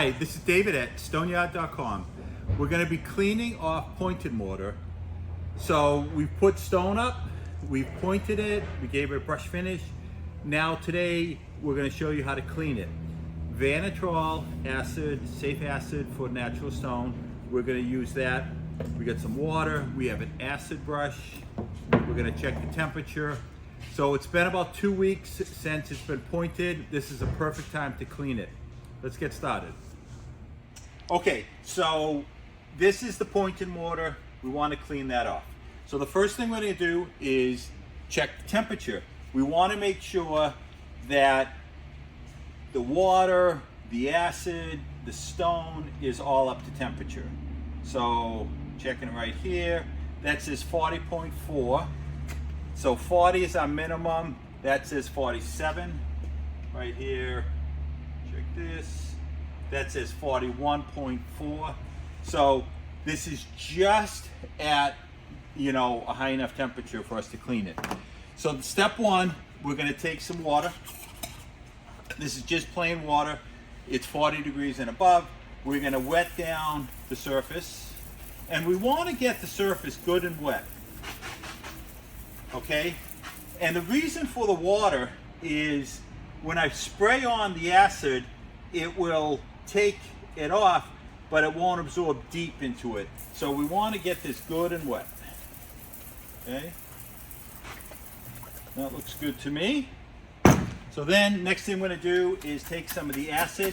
Hi, this is David at stoneyard.com. We're going to be cleaning off pointed mortar. So we've put stone up, we've pointed it, we gave it a brush finish. Now today we're going to show you how to clean it. Vana Trol acid, safe acid for natural stone. We're going to use that. We got some water, we have an acid brush. We're going to check the temperature. So it's been about 2 weeks since it's been pointed. This is a perfect time to clean it. Let's get started. Okay, so this is the pointed mortar. We want to clean that off. So the first thing we're going to do is check the temperature. We want to make sure that the water, the acid, the stone is all up to temperature. So checking it right here, that says 40.4. So 40 is our minimum. That says 47 right here. Check this. That says 41.4. So this is just at, a high enough temperature for us to clean it. So step one, we're going to take some water. This is just plain water. It's 40 degrees and above. We're going to wet down the surface. And we want to get the surface good and wet. Okay? And the reason for the water is when I spray on the acid, it will take it off, but it won't absorb deep into it. So we want to get this good and wet. Okay? That looks good to me. So then, next thing we're going to do is take some of the acid.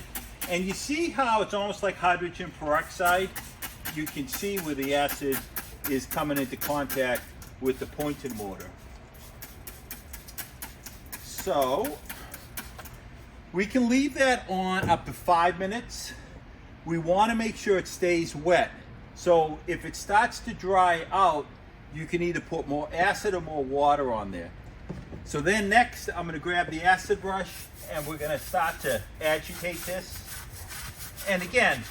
And you see how it's almost like hydrogen peroxide? You can see where the acid is coming into contact with the pointed mortar. So we can leave that on up to 5 minutes. We want to make sure it stays wet. So if it starts to dry out, you can either put more acid or more water on there. So then next, I'm going to grab the acid brush and we're going to start to agitate this. And again,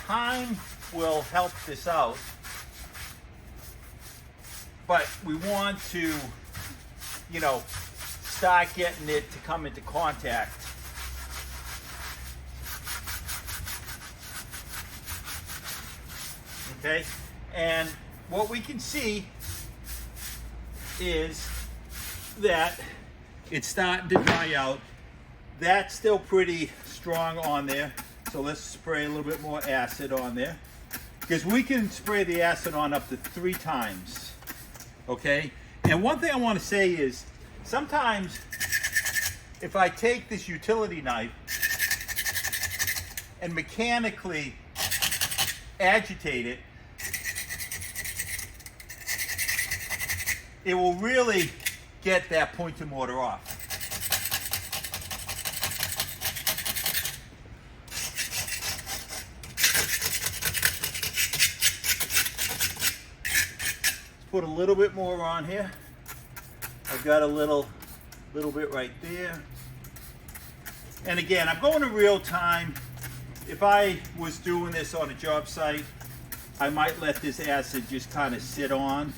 time will help this out. But we want to, start getting it to come into contact. Okay, and what we can see is that it's starting to dry out. That's still pretty strong on there, so let's spray a little bit more acid on there, because we can spray the acid on up to 3 times. Okay, and one thing I want to say is sometimes if I take this utility knife and mechanically agitate it, it will really get that pointed mortar off. Let's put a little bit more on here. I've got a little bit right there. And again, I'm going in real time. If I was doing this on a job site, I might let this acid just kind of sit on.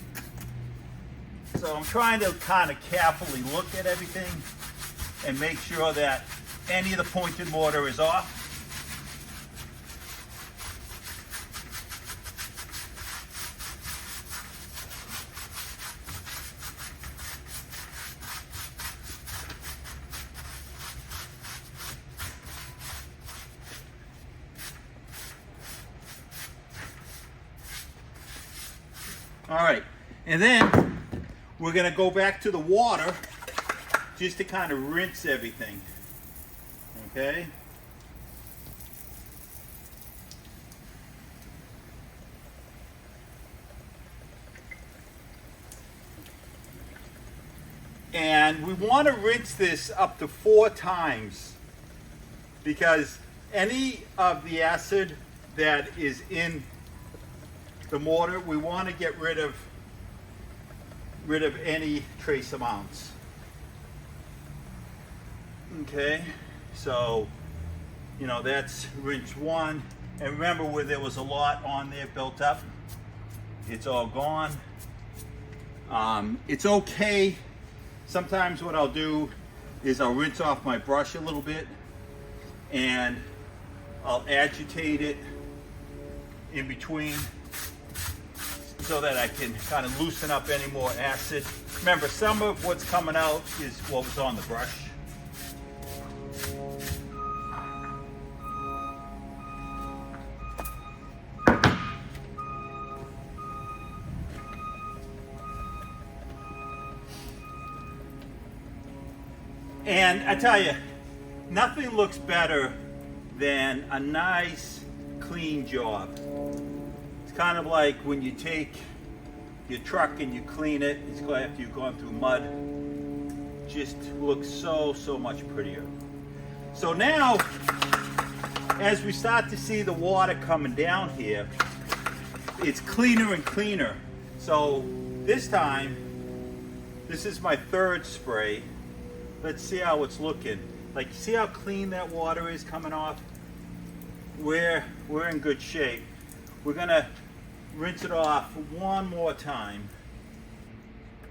So I'm trying to kind of carefully look at everything and make sure that any of the pointed mortar is off. All right, and then we're going to go back to the water just to kind of rinse everything. Okay? And we want to rinse this up to 4 times, because any of the acid that is in the mortar, we want to get rid of any trace amounts. Okay, so that's rinse 1, and remember where there was a lot on there built up, it's all gone. It's okay. Sometimes what I'll do is I'll rinse off my brush a little bit and I'll agitate it in between so that I can kind of loosen up any more acid. Remember, some of what's coming out is what was on the brush. And I tell you, nothing looks better than a nice, clean job. It's kind of like when you take your truck and you clean it, it's after you've gone through mud. Just looks so much prettier. So now, as we start to see the water coming down here, it's cleaner and cleaner. So this time, this is my third spray. Let's see how it's looking. Like, see how clean that water is coming off? We're in good shape. We're gonna rinse it off one more time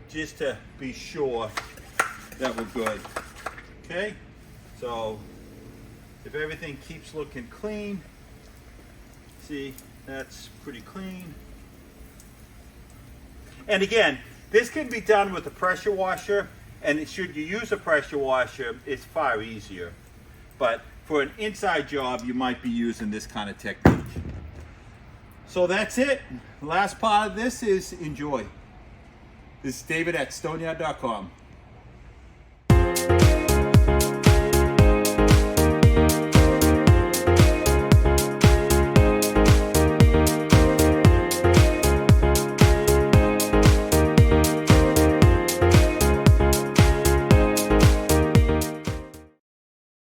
just to be sure that we're good. Okay? So if everything keeps looking clean, see, that's pretty clean. And again, this can be done with a pressure washer. And should you use a pressure washer, it's far easier. But for an inside job, you might be using this kind of technique. So that's it. Last part of this is enjoy. This is David at stoneyard.com.